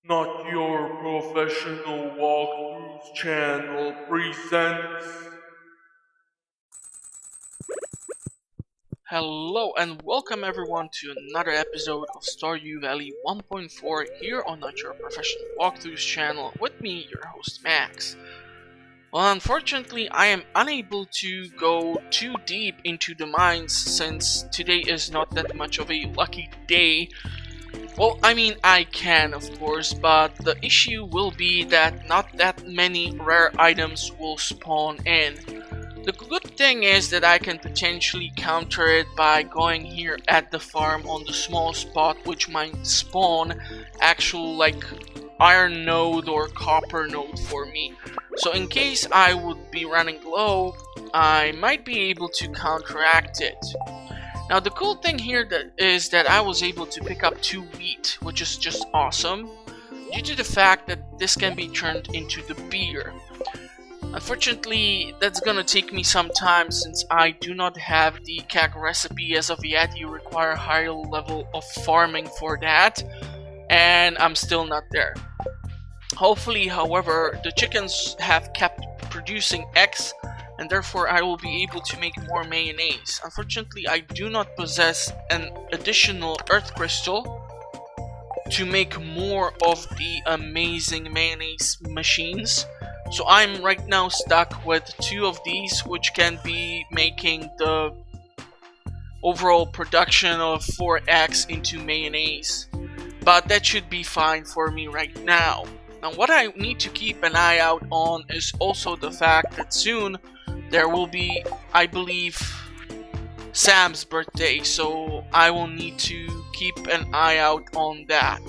Not Your Professional Walkthroughs channel presents. Hello and welcome everyone to another episode of Stardew Valley 1.4 here on Not Your Professional Walkthroughs channel with me, your host Max. Well, unfortunately, I am unable to go too deep into the mines since today is not that much of a lucky day. Well, I mean, I can, of course, but the issue will be that not that many rare items will spawn in. The good thing is that I can potentially counter it by going here at the farm on the small spot, which might spawn actual like iron node or copper node for me. So in case I would be running low, I might be able to counteract it. Now the cool thing here is that I was able to pick up 2 wheat, which is just awesome, due to the fact that this can be turned into the beer. Unfortunately, that's gonna take me some time since I do not have the CAC recipe as of yet. You require a higher level of farming for that, and I'm still not there. Hopefully, however, the chickens have kept producing eggs, and therefore I will be able to make more mayonnaise. Unfortunately, I do not possess an additional earth crystal to make more of the amazing mayonnaise machines. So I'm right now stuck with 2 of these, which can be making the overall production of 4 eggs into mayonnaise. But that should be fine for me right now. Now what I need to keep an eye out on is also the fact that soon there will be, I believe, Sam's birthday, so I will need to keep an eye out on that.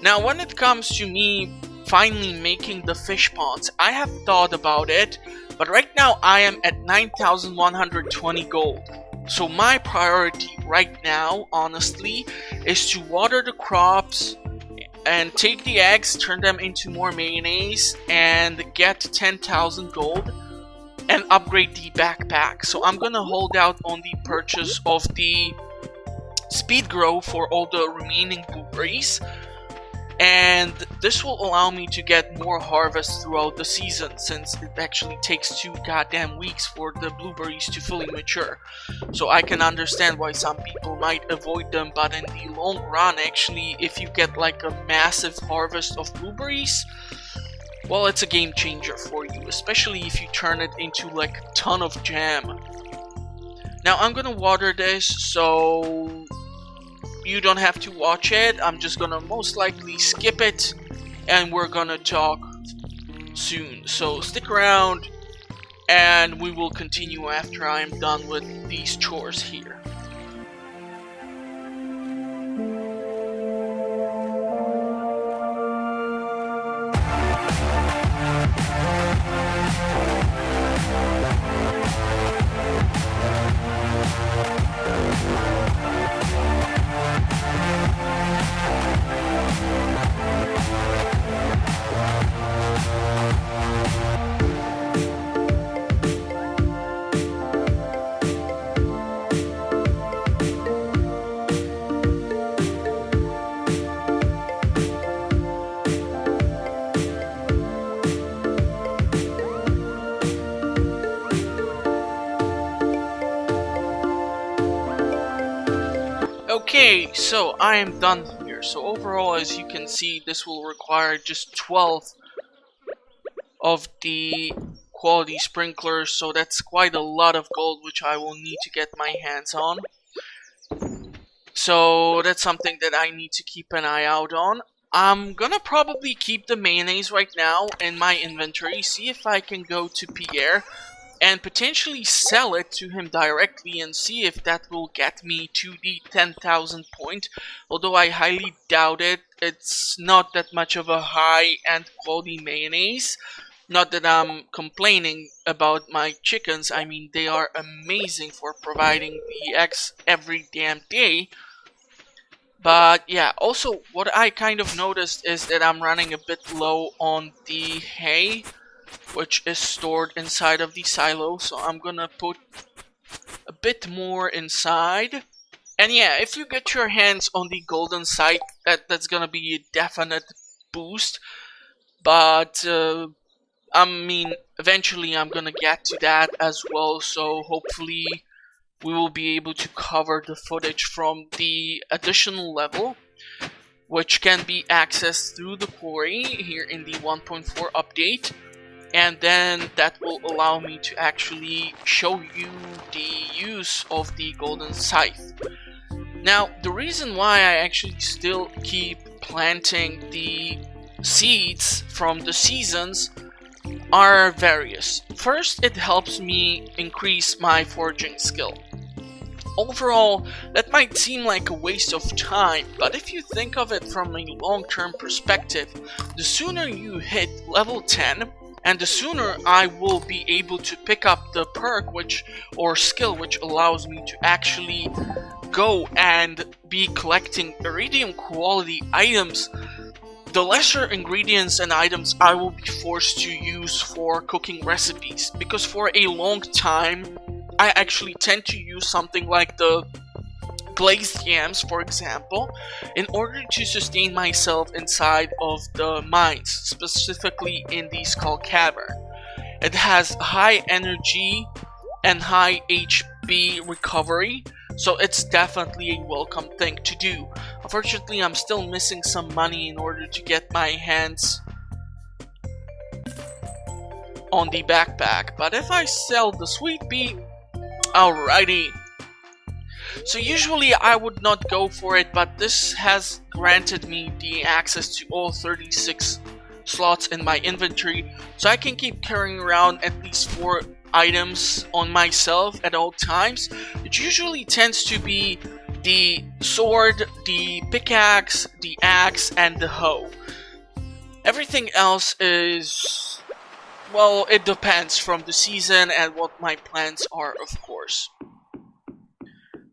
Now when it comes to me finally making the fish ponds, I have thought about it, but right now I am at 9,120 gold. So my priority right now, honestly, is to water the crops and take the eggs, turn them into more mayonnaise, and get 10,000 gold and upgrade the backpack. So I'm gonna hold out on the purchase of the speed grow for all the remaining blueberries, and this will allow me to get more harvest throughout the season, since it actually takes 2 goddamn weeks for the blueberries to fully mature. So I can understand why some people might avoid them, but in the long run, actually, if you get like a massive harvest of blueberries, well, it's a game changer for you, especially if you turn it into like a ton of jam. Now I'm gonna water this, so you don't have to watch it. I'm just gonna most likely skip it, and we're gonna talk soon. So stick around, and we will continue after I'm done with these chores here. Okay, so I am done here. So overall, as you can see, this will require just 12 of the quality sprinklers, so that's quite a lot of gold which I will need to get my hands on. So that's something that I need to keep an eye out on. I'm gonna probably keep the mayonnaise right now in my inventory, see if I can go to Pierre and potentially sell it to him directly and see if that will get me to the 10,000 point. Although I highly doubt it. It's not that much of a high-end quality mayonnaise. Not that I'm complaining about my chickens. I mean, they are amazing for providing the eggs every damn day. But yeah, also what I kind of noticed is that I'm running a bit low on the hay, which is stored inside of the silo, so I'm gonna put a bit more inside And yeah, if you get your hands on the golden site, that's gonna be a definite boost. But I mean, eventually I'm gonna get to that as well. So hopefully we will be able to cover the footage from the additional level, which can be accessed through the quarry here in the 1.4 update. And then that will allow me to actually show you the use of the golden scythe. Now, the reason why I actually still keep planting the seeds from the seasons are various. First, it helps me increase my foraging skill. Overall, that might seem like a waste of time, but if you think of it from a long-term perspective, the sooner you hit level 10, and the sooner I will be able to pick up the perk or skill which allows me to actually go and be collecting iridium quality items, the lesser ingredients and items I will be forced to use for cooking recipes, because for a long time I actually tend to use something like the glazed yams, for example, in order to sustain myself inside of the mines, specifically in the Skull Cavern. It has high energy and high HP recovery, so it's definitely a welcome thing to do. Unfortunately, I'm still missing some money in order to get my hands on the backpack, but if I sell the sweet pea, alrighty. So usually I would not go for it, but this has granted me the access to all 36 slots in my inventory, so I can keep carrying around at least 4 items on myself at all times. It usually tends to be the sword, the pickaxe, the axe, and the hoe. Everything else is, well, it depends from the season and what my plans are, of course.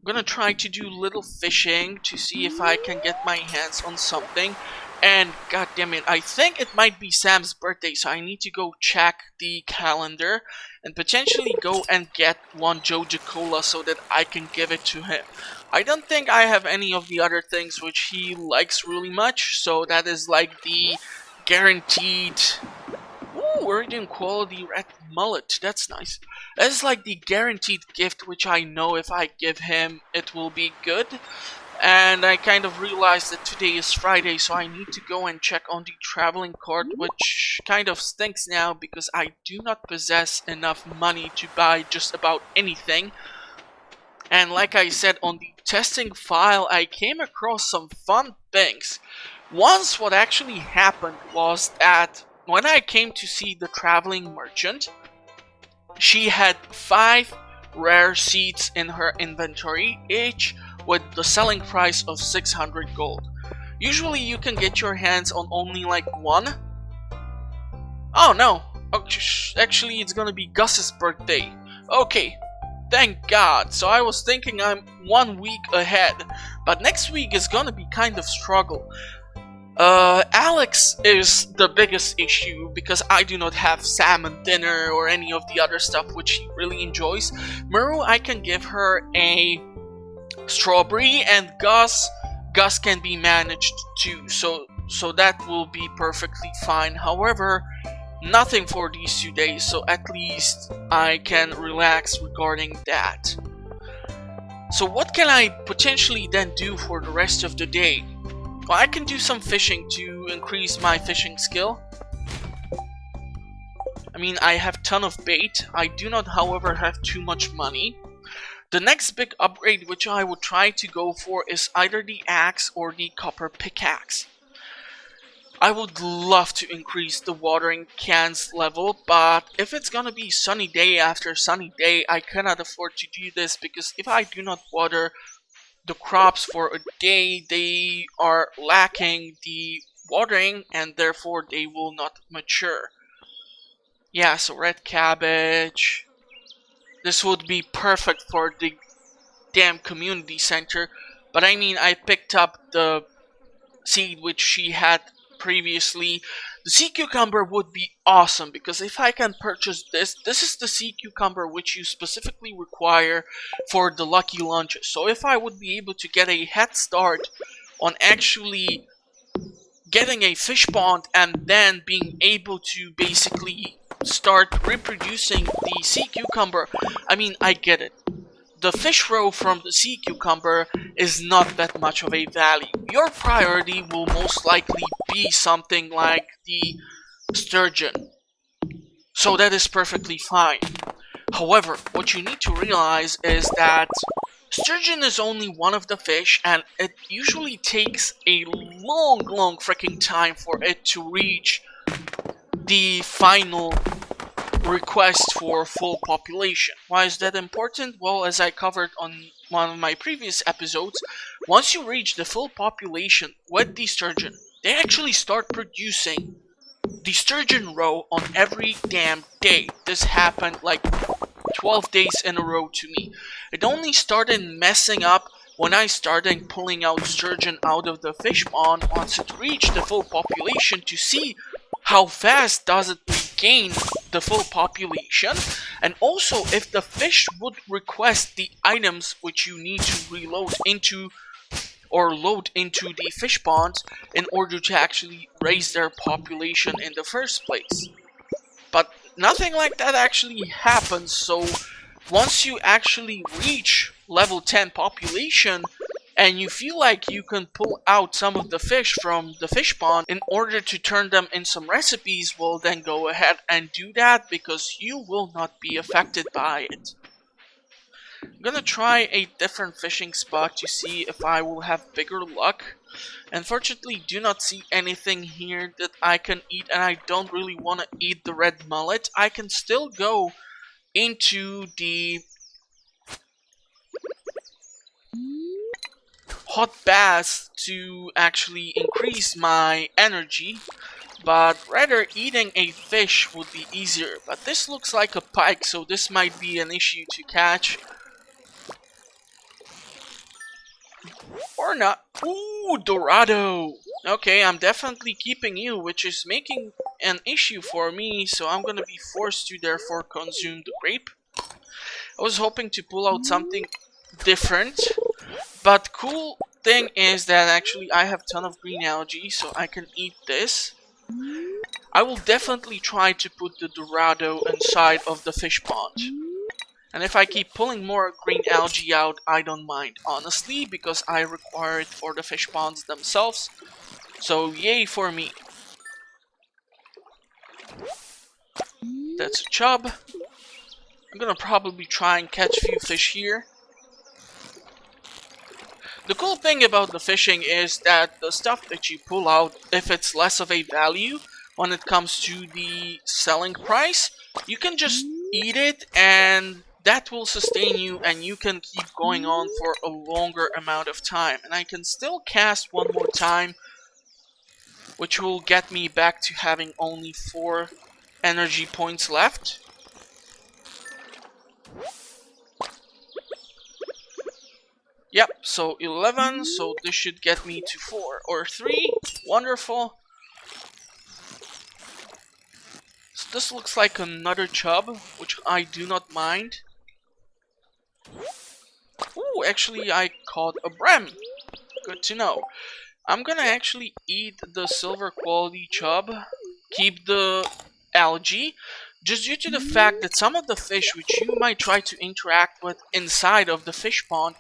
I'm gonna try to do little fishing to see if I can get my hands on something. And god damn it, I think it might be Sam's birthday, so I need to go check the calendar and potentially go and get one Joja Cola so that I can give it to him. I don't think I have any of the other things which he likes really much, so that is like the guaranteed... Ooh, iridium quality red mullet, that's nice. That is like the guaranteed gift which I know if I give him it will be good. And I kind of realized that today is Friday, so I need to go and check on the traveling cart, which kind of stinks now because I do not possess enough money to buy just about anything. And like I said, on the testing file I came across some fun things. Once what actually happened was that when I came to see the traveling merchant, she had 5 rare seeds in her inventory, each with the selling price of 600 gold. Usually you can get your hands on only like 1. Oh no, actually it's gonna be Gus's birthday. Okay, thank god. So I was thinking I'm 1 week ahead, but next week is gonna be kind of struggle. Alex is the biggest issue because I do not have salmon dinner or any of the other stuff which he really enjoys. Muru, I can give her a strawberry, and Gus can be managed too, so that will be perfectly fine. However, nothing for these 2 days, so at least I can relax regarding that. So what can I potentially then do for the rest of the day? Well, I can do some fishing to increase my fishing skill. I mean, I have a ton of bait. I do not, however, have too much money. The next big upgrade which I would try to go for is either the axe or the copper pickaxe. I would love to increase the watering cans level, but if it's gonna be sunny day after sunny day, I cannot afford to do this because if I do not water the crops for a day, they are lacking the watering and therefore they will not mature. Yeah, so red cabbage. This would be perfect for the damn community center, but I mean I picked up the seed which she had previously. The sea cucumber would be awesome, because if I can purchase this is the sea cucumber which you specifically require for the lucky lunches. So if I would be able to get a head start on actually getting a fish pond and then being able to basically start reproducing the sea cucumber, I mean, I get it. The fish roe from the sea cucumber is not that much of a value. Your priority will most likely be something like the sturgeon. So that is perfectly fine. However, what you need to realize is that sturgeon is only one of the fish, and it usually takes a long freaking time for it to reach the final request for full population. Why is that important? Well, as I covered on one of my previous episodes, once you reach the full population with the sturgeon, they actually start producing the sturgeon roe on every damn day. This happened like 12 days in a row to me. It only started messing up when I started pulling out sturgeon out of the fish pond once it reached the full population to see how fast does it regain the full population, and also if the fish would request the items which you need to reload into or load into the fish ponds in order to actually raise their population in the first place. But nothing like that actually happens, so once you actually reach level 10 population, and you feel like you can pull out some of the fish from the fish pond in order to turn them in some recipes, well then go ahead and do that, because you will not be affected by it. I'm gonna try a different fishing spot to see if I will have bigger luck. Unfortunately, do not see anything here that I can eat, and I don't really want to eat the red mullet. I can still go into the hot bath to actually increase my energy, but rather eating a fish would be easier. But this looks like a pike, so this might be an issue to catch. Or not. Ooh, Dorado! Okay, I'm definitely keeping you, which is making an issue for me, so I'm gonna be forced to therefore consume the grape. I was hoping to pull out something different, but cool thing is that actually I have a ton of green algae, so I can eat this. I will definitely try to put the Dorado inside of the fish pond. And if I keep pulling more green algae out, I don't mind, honestly, because I require it for the fish ponds themselves. So yay for me. That's a chub. I'm gonna probably try and catch a few fish here. The cool thing about the fishing is that the stuff that you pull out, if it's less of a value when it comes to the selling price, you can just eat it and that will sustain you, and you can keep going on for a longer amount of time. And I can still cast one more time, which will get me back to having only 4 energy points left. Yep, so 11, so this should get me to 4 or 3. Wonderful. So this looks like another chub, which I do not mind. Ooh, actually I caught a brem. Good to know. I'm gonna actually eat the silver quality chub, keep the algae, just due to the fact that some of the fish which you might try to interact with inside of the fish pond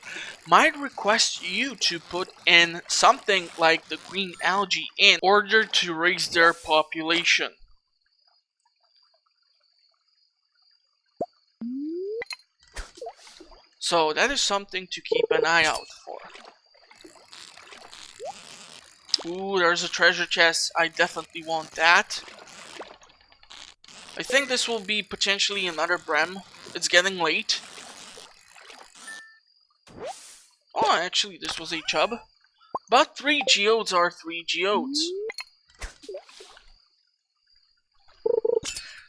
might request you to put in something like the green algae in order to raise their population. So that is something to keep an eye out for. Ooh, there's a treasure chest. I definitely want that. I think this will be potentially another brem. It's getting late. Oh, actually this was a chub. But 3 geodes are 3 geodes.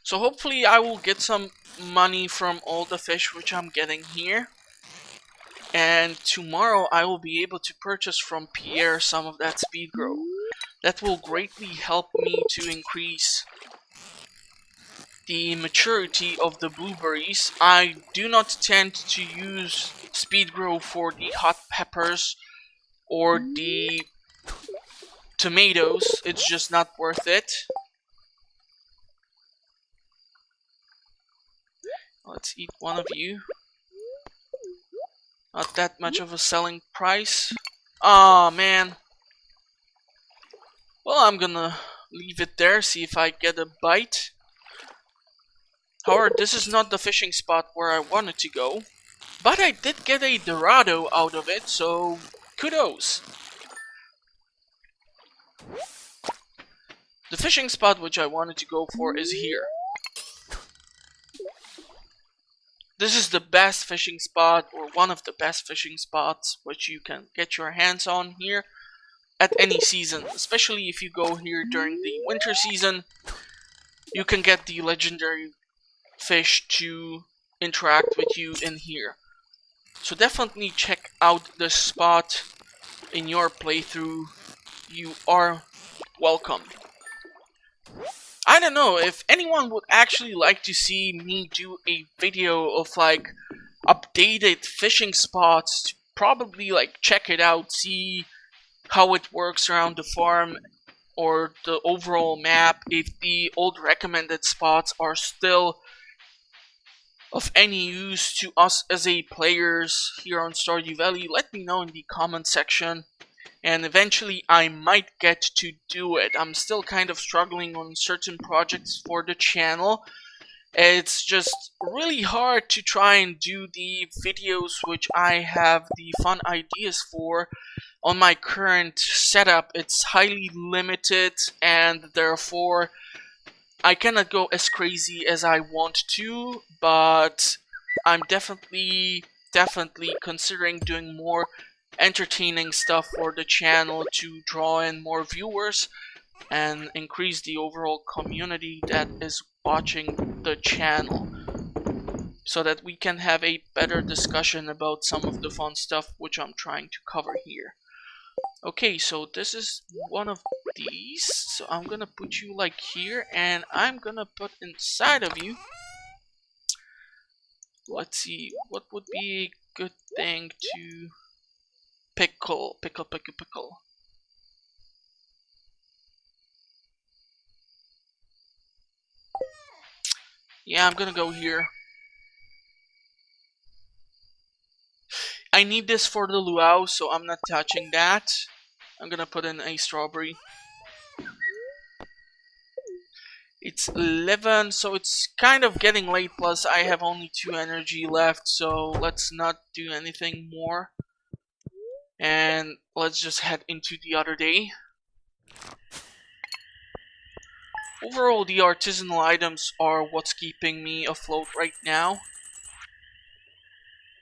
So hopefully I will get some money from all the fish which I'm getting here. And tomorrow I will be able to purchase from Pierre some of that speed grow. That will greatly help me to increase the maturity of the blueberries. I do not tend to use speed grow for the hot peppers or the tomatoes. It's just not worth it. Let's eat one of you. Not that much of a selling price. Aw, man. Well, I'm gonna leave it there, see if I get a bite. However, this is not the fishing spot where I wanted to go. But I did get a Dorado out of it, so kudos. The fishing spot which I wanted to go for is here. This is the best fishing spot, or one of the best fishing spots which you can get your hands on here at any season. Especially if you go here during the winter season, you can get the legendary fish to interact with you in here. So definitely check out this spot in your playthrough. You are welcome. I don't know if anyone would actually like to see me do a video of like updated fishing spots. Probably like check it out, see how it works around the farm or the overall map. If the old recommended spots are still of any use to us as a players here on Stardew Valley, let me know in the comment section. And eventually I might get to do it. I'm still kind of struggling on certain projects for the channel. It's just really hard to try and do the videos which I have the fun ideas for on my current setup. It's highly limited and therefore I cannot go as crazy as I want to, but I'm definitely considering doing more entertaining stuff for the channel to draw in more viewers and increase the overall community that is watching the channel, so that we can have a better discussion about some of the fun stuff which I'm trying to cover here. Okay, so this is one of these, so I'm gonna put you like here, and I'm gonna put inside of you, let's see, what would be a good thing to pickle. Yeah, I'm gonna go here. I need this for the luau, so I'm not touching that. I'm gonna put in a strawberry. It's 11, so it's kind of getting late, plus I have only 2 energy left, so let's not do anything more. And let's just head into the other day. Overall, the artisanal items are what's keeping me afloat right now.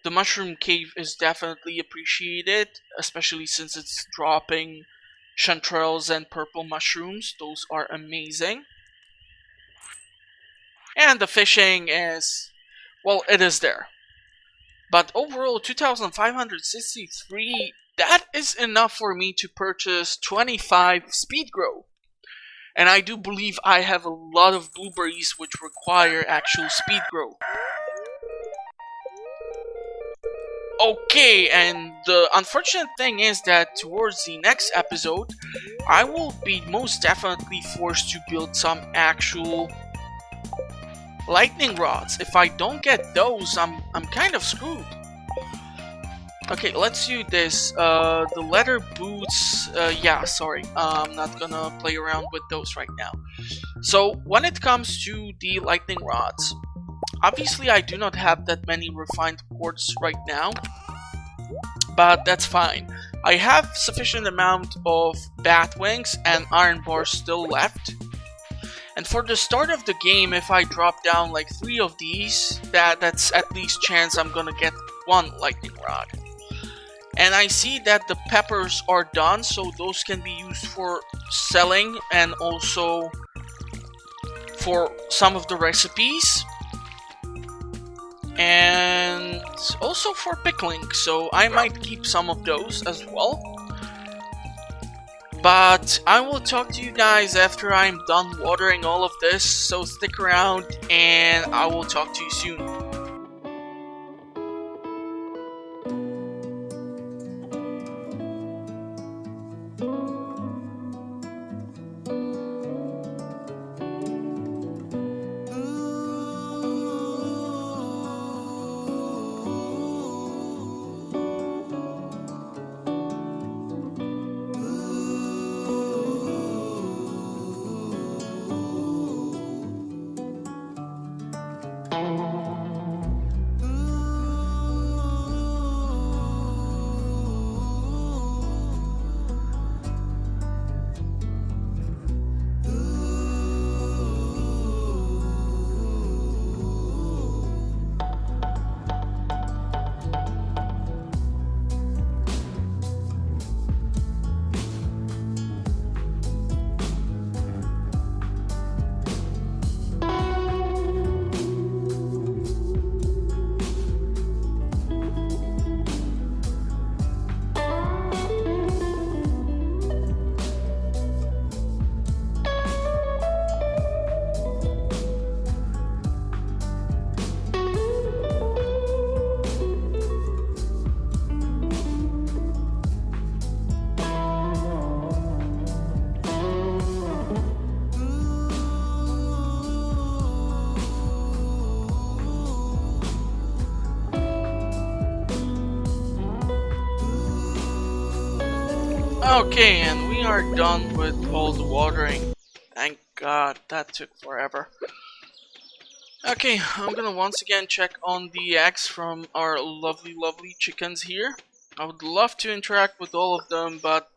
The mushroom cave is definitely appreciated, especially since it's dropping chanterelles and purple mushrooms. Those are amazing. And the fishing is, well, it is there. But overall, 2,563, that is enough for me to purchase 25 speed grow. And I do believe I have a lot of blueberries which require actual speed grow. Okay, and the unfortunate thing is that towards the next episode, I will be most definitely forced to build some actual lightning rods. If I don't get those, I'm kind of screwed. Okay, let's do this. The leather boots, yeah, sorry. I'm not gonna play around with those right now. So, when it comes to the lightning rods, obviously I do not have that many refined quartz right now, but that's fine. I have sufficient amount of bat wings and iron bars still left. And for the start of the game, if I drop down like 3 of these, that's at least chance I'm gonna get 1 lightning rod. And I see that the peppers are done, so those can be used for selling and also for some of the recipes. And also for pickling, so I might keep some of those as well. But I will talk to you guys after I'm done watering all of this, so stick around and I will talk to you soon. Okay, and we are done with all the watering. Thank God, that took forever. Okay, I'm gonna once again check on the eggs from our lovely chickens here. I would love to interact with all of them, but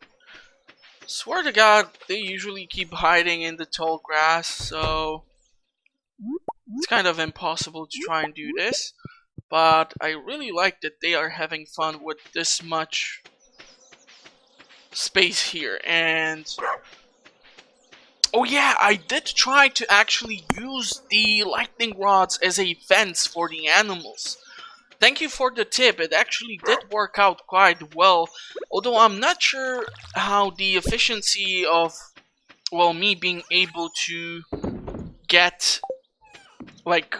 swear to God, they usually keep hiding in the tall grass, so it's kind of impossible to try and do this. But I really like that they are having fun with this much space here. And oh yeah, I did try to actually use the lightning rods as a fence for the animals. Thank you for the tip, it actually did work out quite well, although I'm not sure how the efficiency of, well, me being able to get like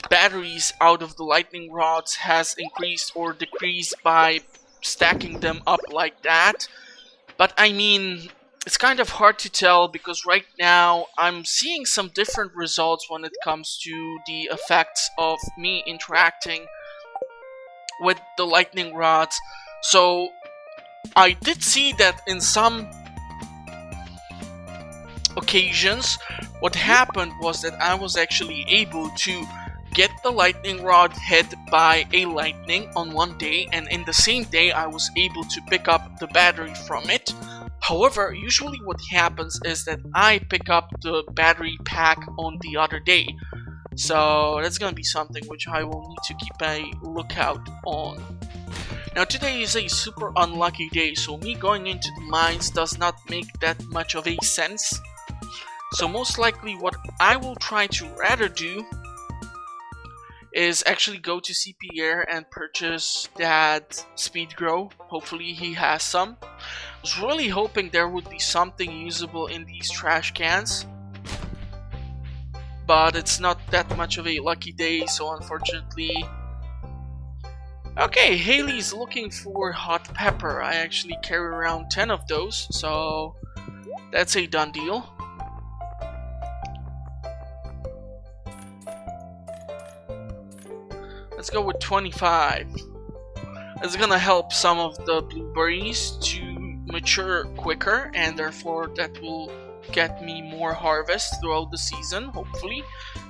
batteries out of the lightning rods has increased or decreased by stacking them up like that. But I mean, it's kind of hard to tell because right now I'm seeing some different results when it comes to the effects of me interacting with the lightning rods. So I did see that in some occasions what happened was that I was actually able to get the lightning rod hit by a lightning on one day, and in the same day I was able to pick up the battery from it. However, usually what happens is that I pick up the battery pack on the other day. So that's gonna be something which I will need to keep a lookout on. Now today is a super unlucky day, so me going into the mines does not make that much of a sense. So most likely what I will try to rather do is actually go to CP Air and purchase that speed grow. Hopefully he has some. I was really hoping there would be something usable in these trash cans, but it's not that much of a lucky day, so unfortunately. Okay, Haley's looking for hot pepper. I actually carry around 10 of those, so that's a done deal. Let's go with 25. It's gonna help some of the blueberries to mature quicker, and therefore that will get me more harvest throughout the season, hopefully.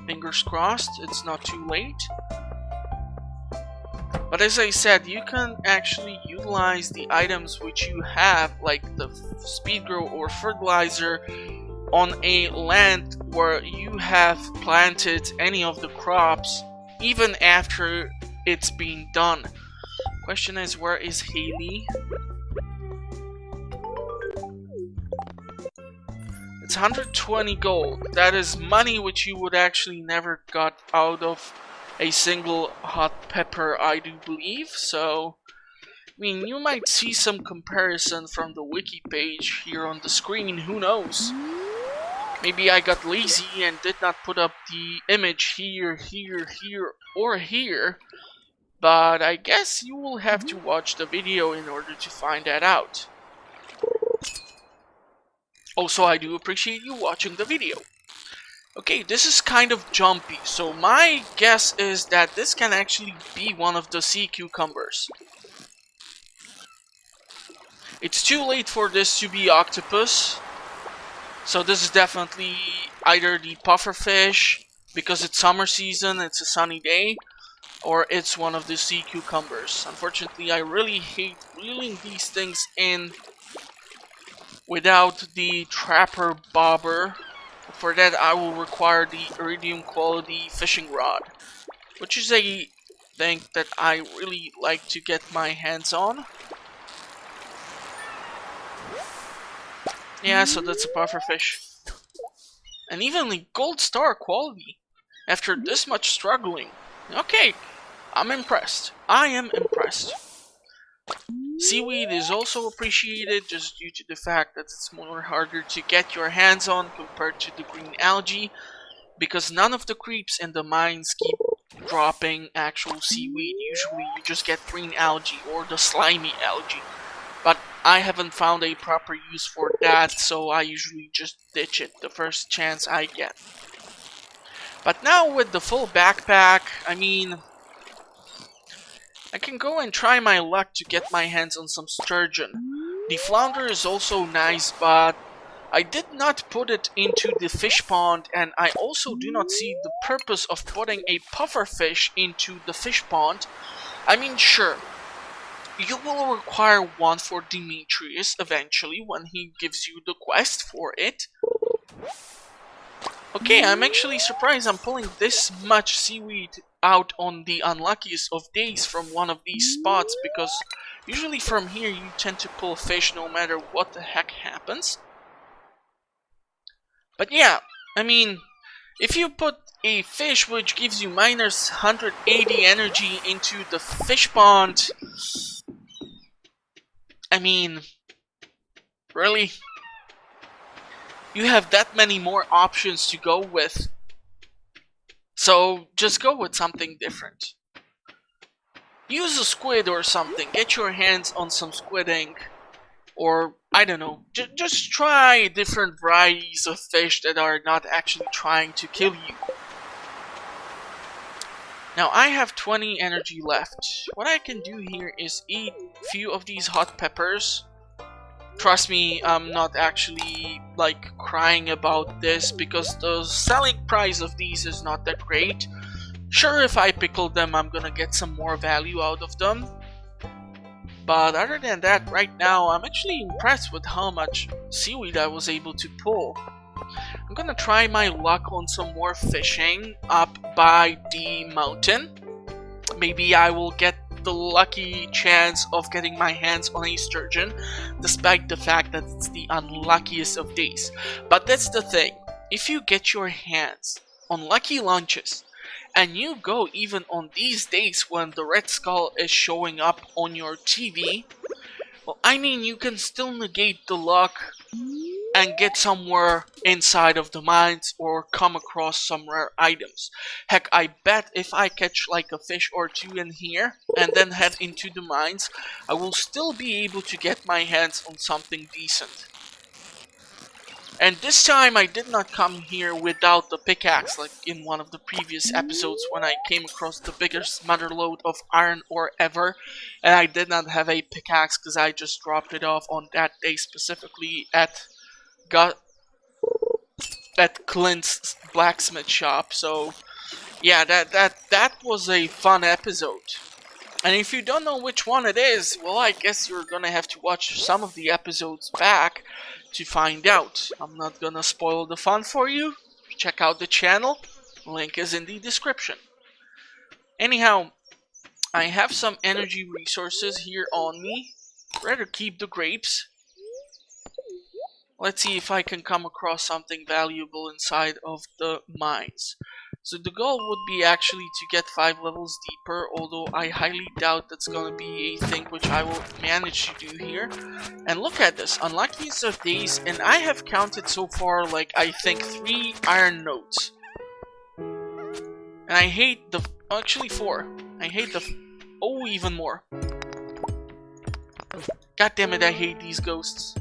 Fingers crossed, it's not too late. But as I said, you can actually utilize the items which you have, like the speed grow or fertilizer, on a land where you have planted any of the crops even after it's being done. Question is, where is Haley? It's 120 gold. That is money which you would actually never got out of a single hot pepper, I do believe. So mean, you might see some comparison from the wiki page here on the screen, who knows? Maybe I got lazy and did not put up the image here, or here, but I guess you will have to watch the video in order to find that out. Also, I do appreciate you watching the video. Okay, this is kind of jumpy, so my guess is that this can actually be one of the sea cucumbers. It's too late for this to be octopus, so this is definitely either the pufferfish, because it's summer season, it's a sunny day, or it's one of the sea cucumbers. Unfortunately, I really hate reeling these things in without the trapper bobber. For that, I will require the iridium quality fishing rod, which is a thing that I really like to get my hands on. Yeah, so that's a pufferfish. And even the gold star quality, after this much struggling. Okay, I'm impressed. I am impressed. Seaweed is also appreciated just due to the fact that it's more harder to get your hands on compared to the green algae, because none of the creeps in the mines keep dropping actual seaweed. Usually you just get green algae or the slimy algae, but I haven't found a proper use for that, so I usually just ditch it the first chance I get. But now with the full backpack, I mean, I can go and try my luck to get my hands on some sturgeon. The flounder is also nice, but I did not put it into the fish pond, and I also do not see the purpose of putting a pufferfish into the fish pond. I mean, sure, you will require one for Demetrius eventually when he gives you the quest for it. Okay, I'm actually surprised I'm pulling this much seaweed out on the unluckiest of days from one of these spots, because usually from here you tend to pull fish no matter what the heck happens. But yeah, I mean, if you put a fish which gives you minus 180 energy into the fish pond, I mean, really? You have that many more options to go with. So just go with something different. Use a squid or something. Get your hands on some squid ink. Or, I don't know, just try different varieties of fish that are not actually trying to kill you. Now I have 20 energy left. What I can do here is eat a few of these hot peppers. Trust me, I'm not actually like crying about this because the selling price of these is not that great. Sure, if I pickle them, I'm gonna get some more value out of them. But other than that, right now, I'm actually impressed with how much seaweed I was able to pull. I'm gonna try my luck on some more fishing up by the mountain. Maybe I will get the lucky chance of getting my hands on a sturgeon, despite the fact that it's the unluckiest of days. But that's the thing, if you get your hands on lucky lunches, and you go even on these days when the red skull is showing up on your TV, well, I mean, you can still negate the luck and get somewhere inside of the mines or come across some rare items. Heck, I bet if I catch like a fish or two in here and then head into the mines, I will still be able to get my hands on something decent. And this time I did not come here without the pickaxe like in one of the previous episodes when I came across the biggest motherlode of iron ore ever, and I did not have a pickaxe because I just dropped it off on that day specifically at Clint's blacksmith shop. So yeah, that was a fun episode. And if you don't know which one it is, well, I guess you're gonna have to watch some of the episodes back to find out. I'm not gonna spoil the fun for you. Check out the channel. Link is in the description. Anyhow, I have some energy resources here on me. Rather keep the grapes. Let's see if I can come across something valuable inside of the mines. So the goal would be actually to get 5 levels deeper, although I highly doubt that's gonna be a thing which I will manage to do here. And look at this, unluckiest of days, and I have counted so far like I think 3 iron nodes. And I hate the, actually 4. I hate the, oh, even more. God damn it, I hate these ghosts.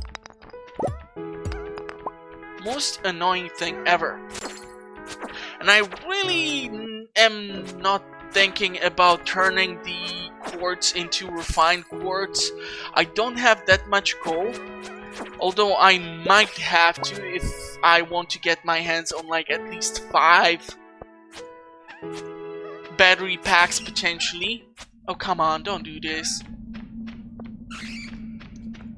Most annoying thing ever. And I really am not thinking about turning the quartz into refined quartz. I don't have that much coal, although I might have to if I want to get my hands on like at least 5 battery packs potentially. Oh come on, don't do this.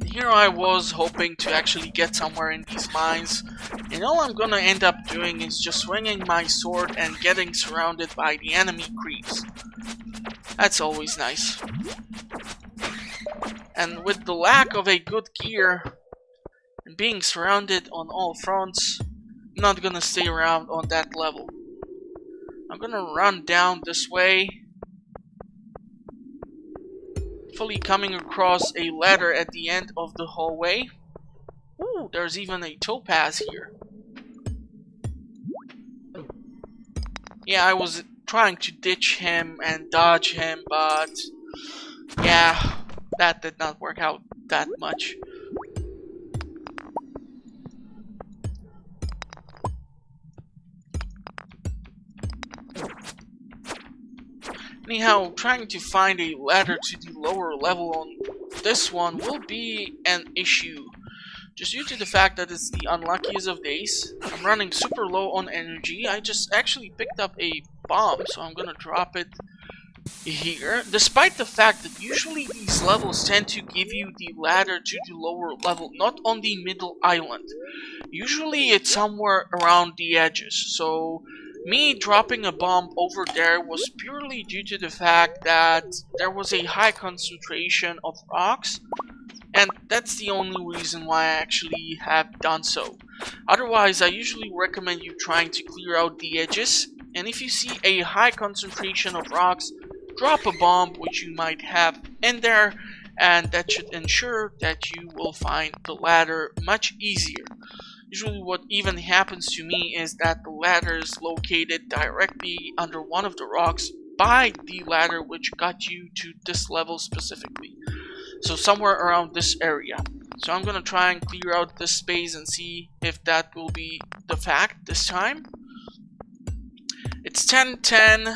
Here I was hoping to actually get somewhere in these mines, and all I'm gonna end up doing is just swinging my sword and getting surrounded by the enemy creeps. That's always nice. And with the lack of a good gear and being surrounded on all fronts, I'm not gonna stay around on that level. I'm gonna run down this way, fully coming across a ladder at the end of the hallway. Ooh, there's even a topaz here. Yeah, I was trying to ditch him and dodge him, but yeah, that did not work out that much. Anyhow, trying to find a ladder to the lower level on this one will be an issue, just due to the fact that it's the unluckiest of days. I'm running super low on energy. I just actually picked up a bomb, so I'm gonna drop it here. Despite the fact that usually these levels tend to give you the ladder to the lower level, not on the middle island. Usually it's somewhere around the edges, so me dropping a bomb over there was purely due to the fact that there was a high concentration of rocks, and that's the only reason why I actually have done so. Otherwise, I usually recommend you trying to clear out the edges, and if you see a high concentration of rocks, drop a bomb which you might have in there, and that should ensure that you will find the ladder much easier. Usually what even happens to me is that the ladder is located directly under one of the rocks by the ladder which got you to this level specifically. So somewhere around this area. So I'm gonna try and clear out this space and see if that will be the fact this time. It's 10:10.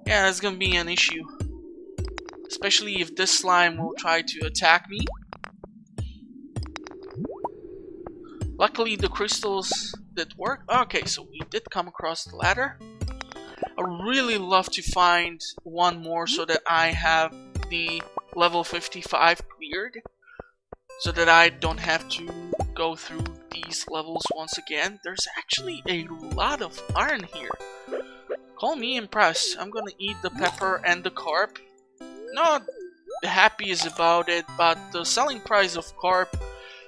Yeah, that's gonna be an issue. Especially if this slime will try to attack me. Luckily the crystals did work. Okay, so we did come across the ladder. I really love to find one more so that I have the level 55 cleared, so that I don't have to go through these levels once again. There's actually a lot of iron here. Call me impressed. I'm gonna eat the pepper and the carp. Not the happiest about it, but the selling price of carp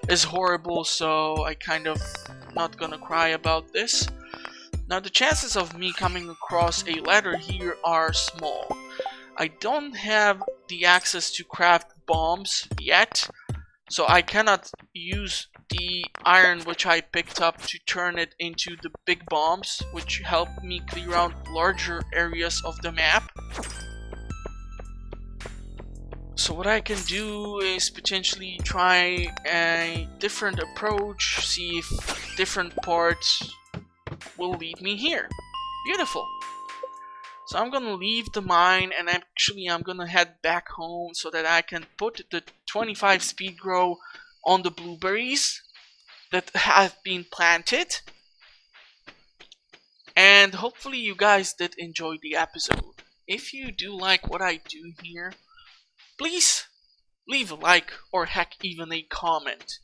is horrible, so I kind of not gonna cry about this. Now the chances of me coming across a ladder here are small. I don't have the access to craft bombs yet, so I cannot use the iron which I picked up to turn it into the big bombs, which help me clear out larger areas of the map. So what I can do is potentially try a different approach, see if different parts will lead me here. Beautiful. So I'm gonna leave the mine, and actually I'm gonna head back home so that I can put the 25 speed grow on the blueberries that have been planted. And hopefully you guys did enjoy the episode. If you do like what I do here, please leave a like or heck even a comment.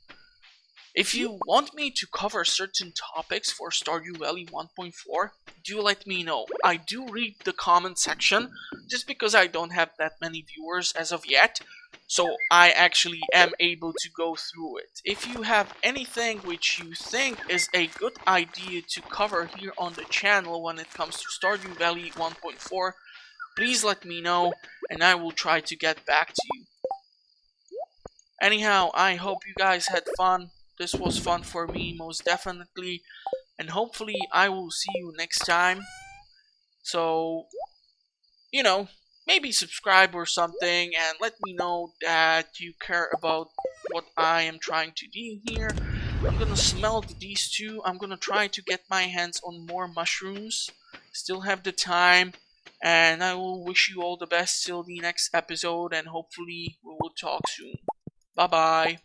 If you want me to cover certain topics for Stardew Valley 1.4, do let me know. I do read the comment section, just because I don't have that many viewers as of yet. so I actually am able to go through it. If you have anything which you think is a good idea to cover here on the channel when it comes to Stardew Valley 1.4, please let me know and I will try to get back to you. Anyhow, I hope you guys had fun. This was fun for me, most definitely. And hopefully I will see you next time. So, you know, maybe subscribe or something and let me know that you care about what I am trying to do here. I'm gonna smelt these two. I'm gonna try to get my hands on more mushrooms. Still have the time. And I will wish you all the best till the next episode, and hopefully we will talk soon. Bye bye.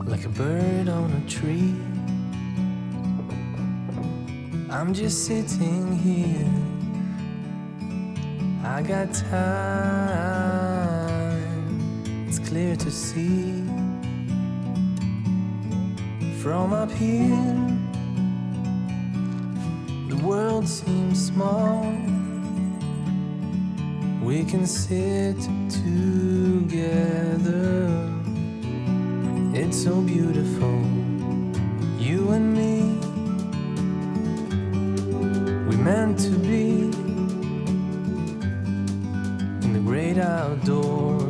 Like a bird on a tree, I'm just sitting here. I got time, it's clear to see. From up here, the world seems small. We can sit together. It's so beautiful, you and me. We meant to be in the great outdoors.